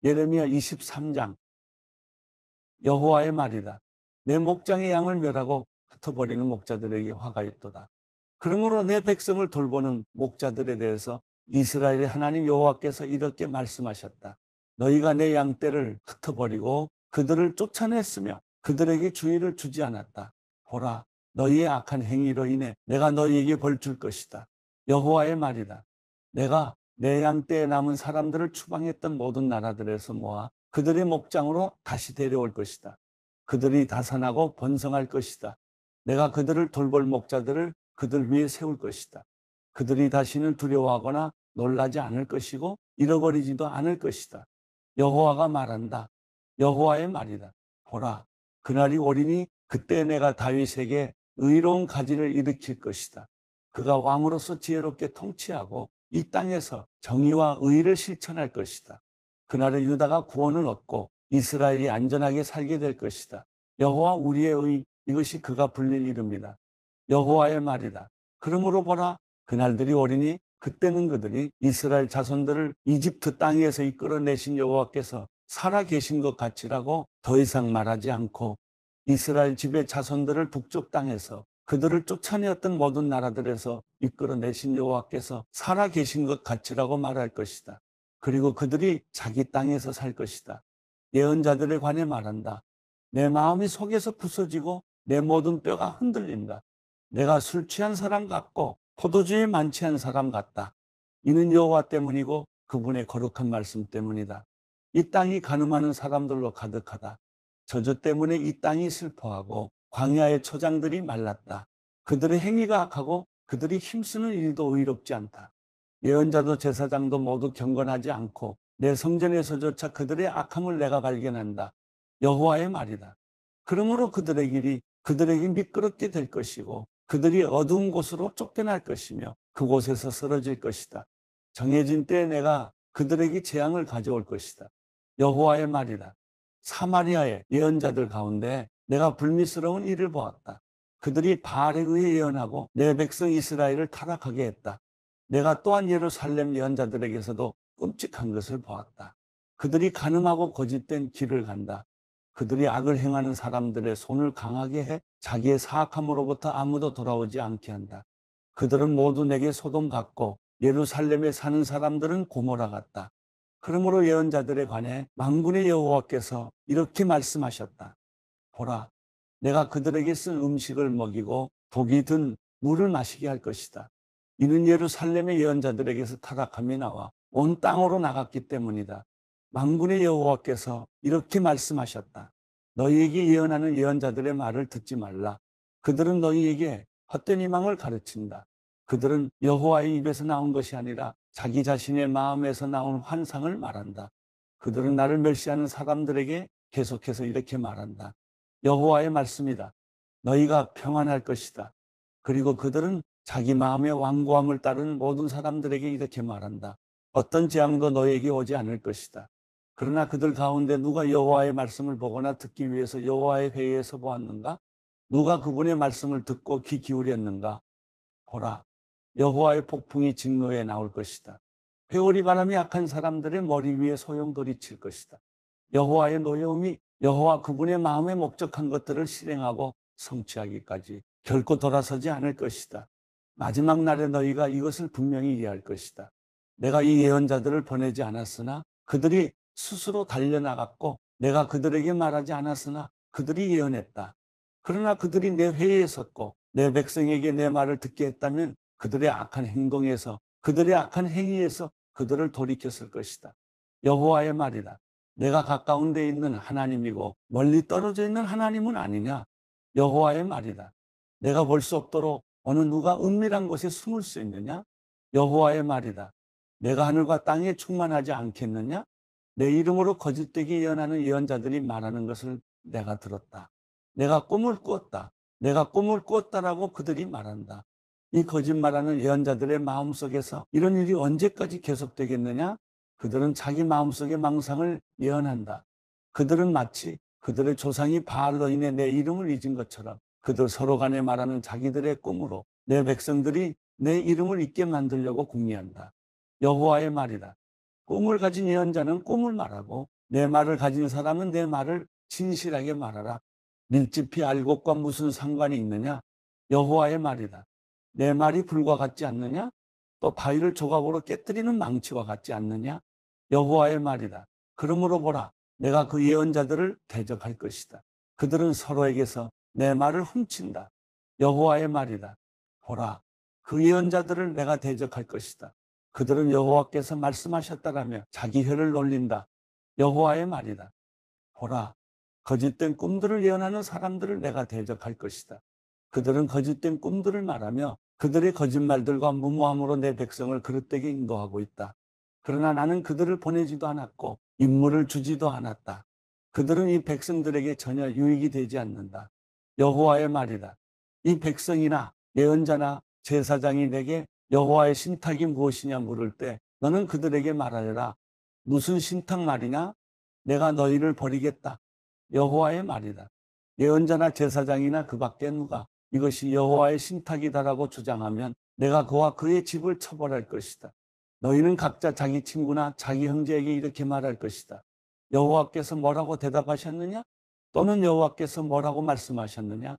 예레미야 23장. 여호와의 말이다. 내 목장의 양을 멸하고 흩어버리는 목자들에게 화가 있도다. 그러므로 내 백성을 돌보는 목자들에 대해서 이스라엘의 하나님 여호와께서 이렇게 말씀하셨다. 너희가 내 양떼를 흩어버리고 그들을 쫓아냈으며 그들에게 주의를 주지 않았다. 보라, 너희의 악한 행위로 인해 내가 너희에게 벌 줄 것이다. 여호와의 말이다. 내가 내 양떼에 남은 사람들을 추방했던 모든 나라들에서 모아 그들의 목장으로 다시 데려올 것이다. 그들이 다산하고 번성할 것이다. 내가 그들을 돌볼 목자들을 그들 위에 세울 것이다. 그들이 다시는 두려워하거나 놀라지 않을 것이고 잃어버리지도 않을 것이다. 여호와가 말한다. 여호와의 말이다. 보라, 그날이 오리니 그때 내가 다윗에게 의로운 가지를 일으킬 것이다. 그가 왕으로서 지혜롭게 통치하고 이 땅에서 정의와 의를 실천할 것이다. 그날에 유다가 구원을 얻고 이스라엘이 안전하게 살게 될 것이다. 여호와 우리의 의, 이것이 그가 불릴 이름이다. 여호와의 말이다. 그러므로 보라, 그날들이 오리니 그때는 그들이 이스라엘 자손들을 이집트 땅에서 이끌어내신 여호와께서 살아 계신 것 같이라고 더 이상 말하지 않고 이스라엘 집의 자손들을 북쪽 땅에서 그들을 쫓아내었던 모든 나라들에서 이끌어내신 여호와께서 살아 계신 것 같이라고 말할 것이다. 그리고 그들이 자기 땅에서 살 것이다. 예언자들에 관해 말한다. 내 마음이 속에서 부서지고 내 모든 뼈가 흔들린다. 내가 술 취한 사람 같고 포도주에 만취한 사람 같다. 이는 여호와 때문이고 그분의 거룩한 말씀 때문이다. 이 땅이 가늠하는 사람들로 가득하다. 저주 때문에 이 땅이 슬퍼하고 광야의 초장들이 말랐다. 그들의 행위가 악하고 그들이 힘쓰는 일도 의롭지 않다. 예언자도 제사장도 모두 경건하지 않고 내 성전에서조차 그들의 악함을 내가 발견한다. 여호와의 말이다. 그러므로 그들의 길이 그들에게 미끄럽게 될 것이고 그들이 어두운 곳으로 쫓겨날 것이며 그곳에서 쓰러질 것이다. 정해진 때에 내가 그들에게 재앙을 가져올 것이다. 여호와의 말이다. 사마리아의 예언자들 가운데 내가 불미스러운 일을 보았다. 그들이 바알에 의해 예언하고 내 백성 이스라엘을 타락하게 했다. 내가 또한 예루살렘 예언자들에게서도 끔찍한 것을 보았다. 그들이 간음하고 거짓된 길을 간다. 그들이 악을 행하는 사람들의 손을 강하게 해 자기의 사악함으로부터 아무도 돌아오지 않게 한다. 그들은 모두 내게 소돔 같고 예루살렘에 사는 사람들은 고모라 같다. 그러므로 예언자들에 관해 만군의 여호와께서 이렇게 말씀하셨다. 보라, 내가 그들에게 쓴 음식을 먹이고 독이 든 물을 마시게 할 것이다. 이는 예루살렘의 예언자들에게서 타락함이 나와 온 땅으로 나갔기 때문이다. 만군의 여호와께서 이렇게 말씀하셨다. 너희에게 예언하는 예언자들의 말을 듣지 말라. 그들은 너희에게 헛된 희망을 가르친다. 그들은 여호와의 입에서 나온 것이 아니라 자기 자신의 마음에서 나온 환상을 말한다. 그들은 나를 멸시하는 사람들에게 계속해서 이렇게 말한다. 여호와의 말씀이다. 너희가 평안할 것이다. 그리고 그들은 자기 마음의 완고함을 따르는 모든 사람들에게 이렇게 말한다. 어떤 재앙도 너에게 오지 않을 것이다. 그러나 그들 가운데 누가 여호와의 말씀을 보거나 듣기 위해서 여호와의 회의에서 보았는가? 누가 그분의 말씀을 듣고 귀 기울였는가? 보라, 여호와의 폭풍이 직로에 나올 것이다. 회오리 바람이 악한 사람들의 머리 위에 소용돌이칠 것이다. 여호와의 노여움이 여호와 그분의 마음에 목적한 것들을 실행하고 성취하기까지 결코 돌아서지 않을 것이다. 마지막 날에 너희가 이것을 분명히 이해할 것이다. 내가 이 예언자들을 보내지 않았으나 그들이 스스로 달려나갔고 내가 그들에게 말하지 않았으나 그들이 예언했다. 그러나 그들이 내 회의에 섰고 내 백성에게 내 말을 듣게 했다면 그들의 악한 행동에서 그들의 악한 행위에서 그들을 돌이켰을 것이다. 여호와의 말이다. 내가 가까운 데 있는 하나님이고 멀리 떨어져 있는 하나님은 아니냐? 여호와의 말이다. 내가 볼 수 없도록 어느 누가 은밀한 곳에 숨을 수 있느냐? 여호와의 말이다. 내가 하늘과 땅에 충만하지 않겠느냐? 내 이름으로 거짓되게 예언하는 예언자들이 말하는 것을 내가 들었다. 내가 꿈을 꾸었다. 내가 꿈을 꾸었다라고 그들이 말한다. 이 거짓말하는 예언자들의 마음속에서 이런 일이 언제까지 계속되겠느냐? 그들은 자기 마음속의 망상을 예언한다. 그들은 마치 그들의 조상이 바알로 인해 내 이름을 잊은 것처럼 그들 서로 간에 말하는 자기들의 꿈으로 내 백성들이 내 이름을 잊게 만들려고 궁리한다. 여호와의 말이다. 꿈을 가진 예언자는 꿈을 말하고 내 말을 가진 사람은 내 말을 진실하게 말하라. 밀짚이 알곡과 무슨 상관이 있느냐? 여호와의 말이다. 내 말이 불과 같지 않느냐? 또 바위를 조각으로 깨뜨리는 망치와 같지 않느냐? 여호와의 말이다. 그러므로 보라, 내가 그 예언자들을 대적할 것이다. 그들은 서로에게서 내 말을 훔친다. 여호와의 말이다. 보라, 그 예언자들을 내가 대적할 것이다. 그들은 여호와께서 말씀하셨다라며 자기 혀를 놀린다. 여호와의 말이다. 보라, 거짓된 꿈들을 예언하는 사람들을 내가 대적할 것이다. 그들은 거짓된 꿈들을 말하며 그들의 거짓말들과 무모함으로 내 백성을 그릇되게 인도하고 있다. 그러나 나는 그들을 보내지도 않았고 임무를 주지도 않았다. 그들은 이 백성들에게 전혀 유익이 되지 않는다. 여호와의 말이다. 이 백성이나 예언자나 제사장이 내게 여호와의 신탁이 무엇이냐 물을 때 너는 그들에게 말하여라. 무슨 신탁 말이냐? 내가 너희를 버리겠다. 여호와의 말이다. 예언자나 제사장이나 그 밖에 누가 이것이 여호와의 신탁이다라고 주장하면 내가 그와 그의 집을 처벌할 것이다. 너희는 각자 자기 친구나 자기 형제에게 이렇게 말할 것이다. 여호와께서 뭐라고 대답하셨느냐? 또는 여호와께서 뭐라고 말씀하셨느냐?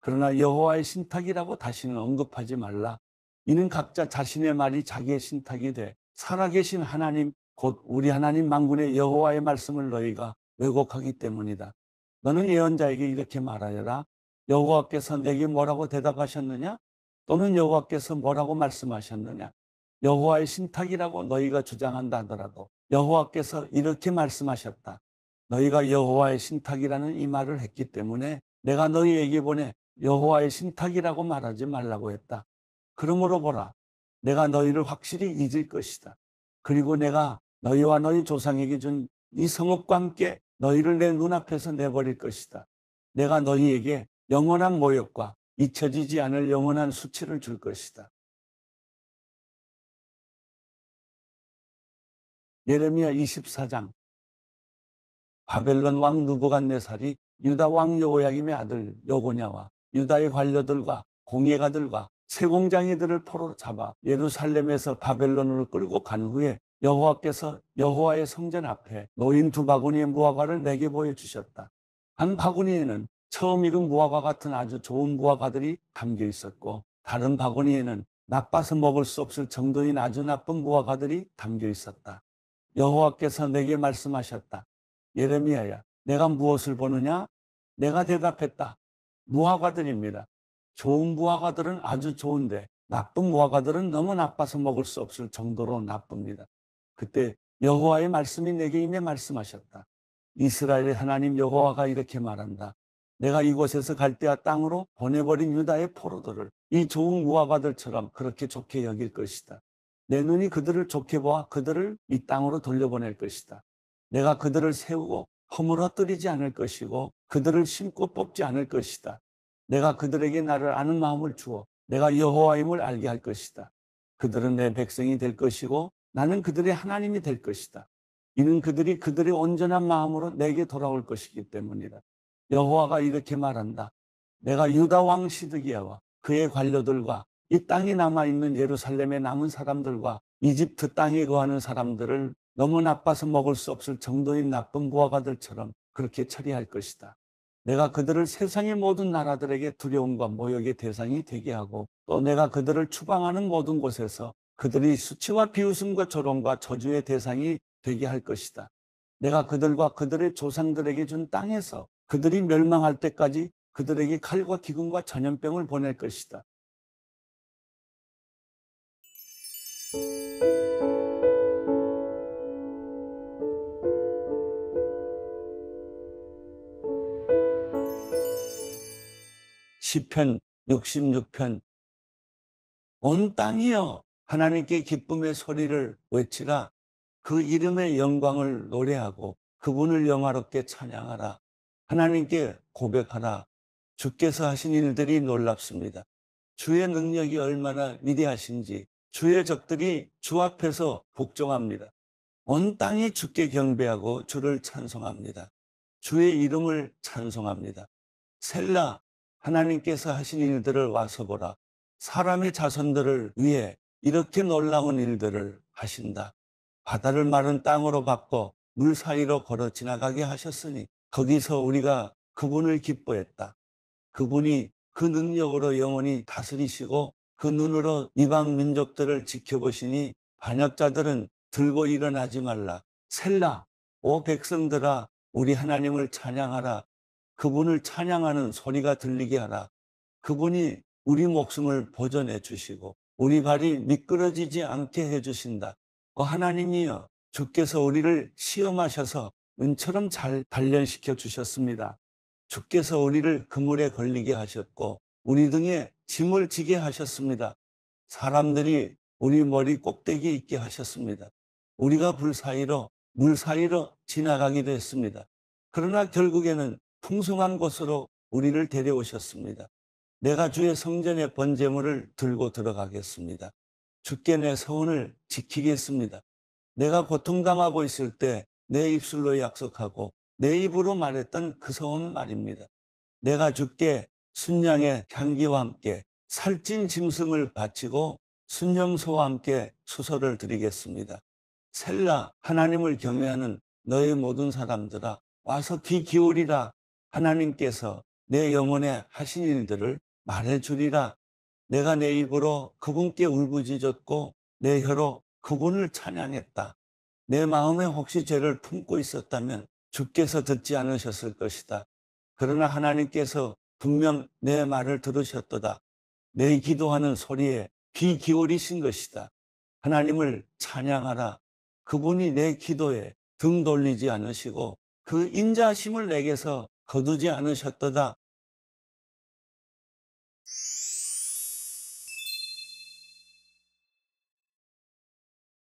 그러나 여호와의 신탁이라고 다시는 언급하지 말라. 이는 각자 자신의 말이 자기의 신탁이 돼 살아계신 하나님 곧 우리 하나님 만군의 여호와의 말씀을 너희가 왜곡하기 때문이다. 너는 예언자에게 이렇게 말하여라. 여호와께서 내게 뭐라고 대답하셨느냐? 또는 여호와께서 뭐라고 말씀하셨느냐? 여호와의 신탁이라고 너희가 주장한다 하더라도 여호와께서 이렇게 말씀하셨다. 너희가 여호와의 신탁이라는 이 말을 했기 때문에 내가 너희에게 보내 여호와의 신탁이라고 말하지 말라고 했다. 그러므로 보라, 내가 너희를 확실히 잊을 것이다. 그리고 내가 너희와 너희 조상에게 준 이 성읍과 함께 너희를 내 눈앞에서 내버릴 것이다. 내가 너희에게 영원한 모욕과 잊혀지지 않을 영원한 수치를 줄 것이다. 예레미야 24장. 바벨론 왕 느부갓네살이 유다 왕 여호야김의 아들 여고냐와 유다의 관료들과 공예가들과 세공장이들을 포로 잡아 예루살렘에서 바벨론으로 끌고 간 후에 여호와께서 여호와의 성전 앞에 놓인 두 바구니의 무화과를 내게 보여주셨다. 한 바구니에는 처음 익은 무화과 같은 아주 좋은 무화과들이 담겨 있었고 다른 바구니에는 나빠서 먹을 수 없을 정도인 아주 나쁜 무화과들이 담겨 있었다. 여호와께서 내게 말씀하셨다. 예레미야야, 내가 무엇을 보느냐? 내가 대답했다. 무화과들입니다. 좋은 무화과들은 아주 좋은데 나쁜 무화과들은 너무 나빠서 먹을 수 없을 정도로 나쁩니다. 그때 여호와의 말씀이 내게 임해 말씀하셨다. 이스라엘의 하나님 여호와가 이렇게 말한다. 내가 이곳에서 갈대아 땅으로 보내버린 유다의 포로들을 이 좋은 무화과들처럼 그렇게 좋게 여길 것이다. 내 눈이 그들을 좋게 보아 그들을 이 땅으로 돌려보낼 것이다. 내가 그들을 세우고 허물어뜨리지 않을 것이고 그들을 심고 뽑지 않을 것이다. 내가 그들에게 나를 아는 마음을 주어 내가 여호와임을 알게 할 것이다. 그들은 내 백성이 될 것이고 나는 그들의 하나님이 될 것이다. 이는 그들이 그들의 온전한 마음으로 내게 돌아올 것이기 때문이다. 여호와가 이렇게 말한다. 내가 유다 왕 시드기야와 그의 관료들과 이 땅에 남아있는 예루살렘에 남은 사람들과 이집트 땅에 거하는 사람들을 너무 나빠서 먹을 수 없을 정도인 나쁜 무화과들처럼 그렇게 처리할 것이다. 내가 그들을 세상의 모든 나라들에게 두려움과 모욕의 대상이 되게 하고 또 내가 그들을 추방하는 모든 곳에서 그들이 수치와 비웃음과 조롱과 저주의 대상이 되게 할 것이다. 내가 그들과 그들의 조상들에게 준 땅에서 그들이 멸망할 때까지 그들에게 칼과 기근과 전염병을 보낼 것이다. 시편 66편. 온 땅이여 하나님께 기쁨의 소리를 외치라. 그 이름의 영광을 노래하고 그분을 영화롭게 찬양하라. 하나님께 고백하라. 주께서 하신 일들이 놀랍습니다. 주의 능력이 얼마나 위대하신지 주의 적들이 주 앞에서 복종합니다. 온 땅이 주께 경배하고 주를 찬송합니다. 주의 이름을 찬송합니다. 셀라. 하나님께서 하신 일들을 와서 보라. 사람의 자손들을 위해 이렇게 놀라운 일들을 하신다. 바다를 마른 땅으로 바꿔 물 사이로 걸어 지나가게 하셨으니 거기서 우리가 그분을 기뻐했다. 그분이 그 능력으로 영원히 다스리시고 그 눈으로 이방 민족들을 지켜보시니 반역자들은 들고 일어나지 말라. 셀라, 오 백성들아, 우리 하나님을 찬양하라. 그분을 찬양하는 소리가 들리게 하라. 그분이 우리 목숨을 보존해 주시고 우리 발이 미끄러지지 않게 해 주신다. 하나님이여, 주께서 우리를 시험하셔서 은처럼 잘 단련시켜 주셨습니다. 주께서 우리를 그물에 걸리게 하셨고 우리 등에 짐을 지게 하셨습니다. 사람들이 우리 머리 꼭대기에 있게 하셨습니다. 우리가 물 사이로 지나가기도 했습니다. 그러나 결국에는 풍성한 곳으로 우리를 데려오셨습니다. 내가 주의 성전에 번제물을 들고 들어가겠습니다. 주께 내 서원을 지키겠습니다. 내가 고통당하고 있을 때 내 입술로 약속하고 내 입으로 말했던 그 서원 말입니다. 내가 주께 순양의 향기와 함께 살찐 짐승을 바치고 순염소와 함께 수소를 드리겠습니다. 셀라, 하나님을 경외하는 너의 모든 사람들아, 와서 귀 기울이라. 하나님께서 내 영혼에 하신 일들을 말해주리라. 내가 내 입으로 그분께 울부짖었고 내 혀로 그분을 찬양했다. 내 마음에 혹시 죄를 품고 있었다면 주께서 듣지 않으셨을 것이다. 그러나 하나님께서 분명 내 말을 들으셨도다. 내 기도하는 소리에 귀 기울이신 것이다. 하나님을 찬양하라. 그분이 내 기도에 등 돌리지 않으시고 그 인자하심을 내게서 거두지 않으셨도다.